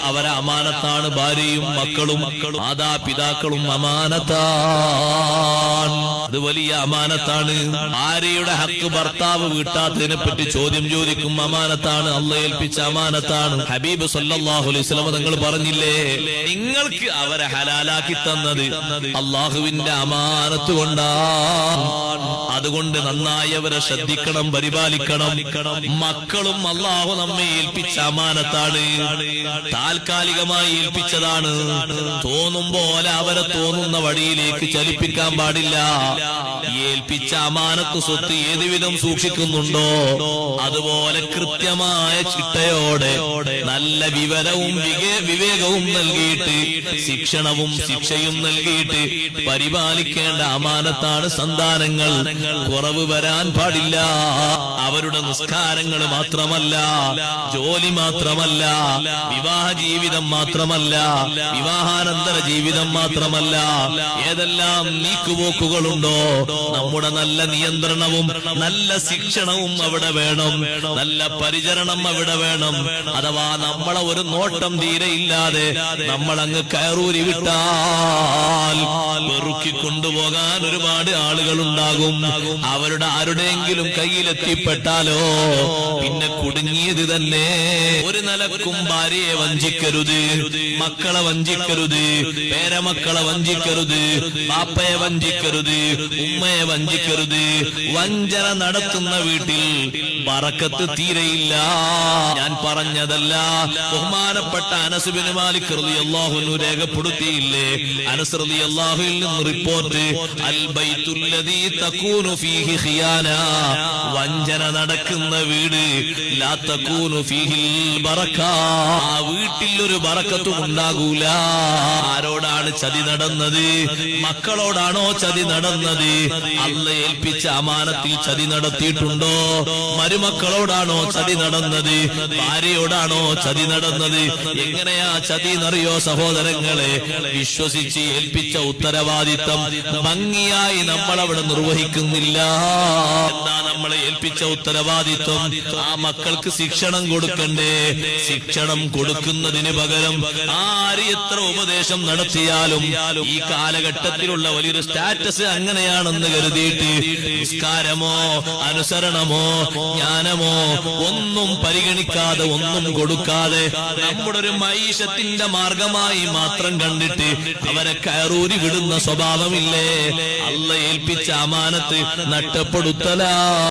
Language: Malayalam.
അവരെ അമാനത്താണ്. ഭാര്യയും മക്കളും മാതാപിതാക്കളും അമാനത്താണ്. അത് വലിയ അമാനത്താണ്. ഭാര്യയുടെ ഹക്ക് ഭർത്താവ് വീട്ടാത്തതിനെ പറ്റി ചോദ്യം ചോദിക്കും, അമാനത്താണ്. അള്ളാഹ് ഏൽപ്പിച്ച അമാനത്താണ്. ഹബീബ് സല്ലല്ലാഹു അലൈഹി വസല്ലം തങ്ങൾ പറഞ്ഞില്ലേ, നിങ്ങൾക്ക് അവരെ ഹലാലാക്കി തന്നത് അള്ളാഹുവിന്റെ അമാനത്ത് കൊണ്ടാണ്. അതുകൊണ്ട് നന്നായി അവരെ ശ്രദ്ധിക്കണം, പരിപാലിക്കണം. മക്കളും അള്ളാഹു നമ്മെ ഏൽപ്പിച്ച അമാനത്താണ്. താൽക്കാലികമായി ഏൽപ്പിച്ചതാണ്. തോന്നും പോലെ അവരെ തോന്നുന്ന വഴിയിലേക്ക് ചലിപ്പിക്കാൻ പാടില്ല. ഏൽപ്പിച്ച അമാനത്ത് സ്വത്ത് ഏതുവിധം സൂക്ഷിക്കുന്നുണ്ടോ അതുപോലെ കൃത്യമായ ചിട്ടയോടെ നല്ല വിവരവും വിവേകവും നൽകിയിട്ട് ശിക്ഷണവും ശിക്ഷയും നൽകിയിട്ട് പരിപാലിക്കേണ്ട അമാനത്താണ് സന്താനങ്ങൾ. കുറവ് വരാൻ പാടില്ല. അവരുടെ നിസ്കാരങ്ങൾ മാത്രമല്ല, ജോലി മാത്രമല്ല, വിവാഹ ജീവിതം മാത്രമല്ല, വിവാഹാനന്തര ജീവിതം മാത്രമല്ല, ഏതെല്ലാം നീക്കുപോക്കുകളുണ്ടോ നമ്മുടെ നല്ല നിയന്ത്രണവും നല്ല ശിക്ഷണവും അവിടെ വേണം. നല്ല പരിചരണം അവിടെ വേണം. അഥവാ നമ്മളെ ഒരു നോട്ടം തീരെയില്ലാതെ നമ്മളങ്ങ് കയറൂരി വിട്ടാൽ പെറുക്കിക്കൊണ്ടുപോകാൻ ഒരുപാട് ആളുകളുണ്ടാകും. അവരുടെ ആരുടെയെങ്കിലും കയ്യിലെത്തിപ്പെട്ടാലോ പിന്നെ കുടുങ്ങിയത് തന്നെ. ഒരു നിലക്കും ഭാര്യയെ വഞ്ചിക്കരുത്, മക്കളെ വഞ്ചിക്കരുത്, പേരമക്കളെ വഞ്ചിക്കരുത്, ബാപ്പയെ വഞ്ചിക്കരുത്, ഉമ്മയെ വഞ്ചിക്കരുത്. വഞ്ചന നടത്തുന്ന വീട്ടിൽ ബറക്കത്ത് തീരെയില്ല. ഞാൻ പറഞ്ഞതല്ല, ബഹുമാനപ്പെട്ട അനസ് ബിൻ മാലിക് റളിയല്ലാഹു അൻഹു രേഖപ്പെടുത്തിയില്ലേ, അനസ് റളിയല്ലാഹുവിൽ നിന്ന് റിപ്പോർട്ട്, അൽ ബൈത്തുല്ലദീ തകൂനു ഫീഹി ഖിയാന, വഞ്ചന നടക്കുന്ന വീട്, ലാ തകൂനു ഫീഹിൽ ബറക, ആ വീട്ടിൽ ഒരു ബറക്കത്തും ഉണ്ടാകൂല. ആരോടാണ് ചതി നടന്നത്? മക്കളോടാണോ ചതി നടന്നത്? അല്ലാഹ് ഏൽപ്പിച്ച അമാനത്തിൽ ചതി നടത്തിയിട്ടുണ്ടോ? മരുമക്കളോടാണോ ചതി നടന്നത്? ഭാര്യയോടാണോ ചതി നടന്നത്? എങ്ങനെയാ ചതി എന്നറിയോ സഹോദരങ്ങളെ? വിശ്വസിച്ച് ഏൽപ്പിച്ച ഉത്തരവാദിത്തം ഭംഗിയായി നമ്മളവിടെ നിർവഹിക്കുന്നില്ല. എന്താ നമ്മളെ ഏൽപ്പിച്ച ഉത്തരവാദിത്വം? ആ മക്കൾക്ക് ശിക്ഷണം കൊടുക്കണ്ടേ? ശിക്ഷണം കൊടുക്കുന്നതിന് പകരം ആര് എത്ര ഉപദേശം നടത്തിയാലും ഈ കാലഘട്ടത്തിലുള്ള വലിയൊരു സ്റ്റാറ്റസ് അങ്ങനെയാണെന്ന് കരുതിയിട്ട് നിസ്കാരമോ അനുസരണമോ ജ്ഞാനമോ ഒന്നും പരിഗണിക്കാതെ ഒന്നും കൊടുക്കാതെ നമ്മുടെ ഒരു മൈഷത്തിന്റെ മാർഗമായി മാത്രം കണ്ടിട്ട് അവരെ കയറൂരി വിടുന്ന സ്വഭാവമില്ലേ? അല്ലാഹ് ഏൽപ്പിച്ച അമാനത്ത് നഷ്ടപ്പെടുത്തലാ.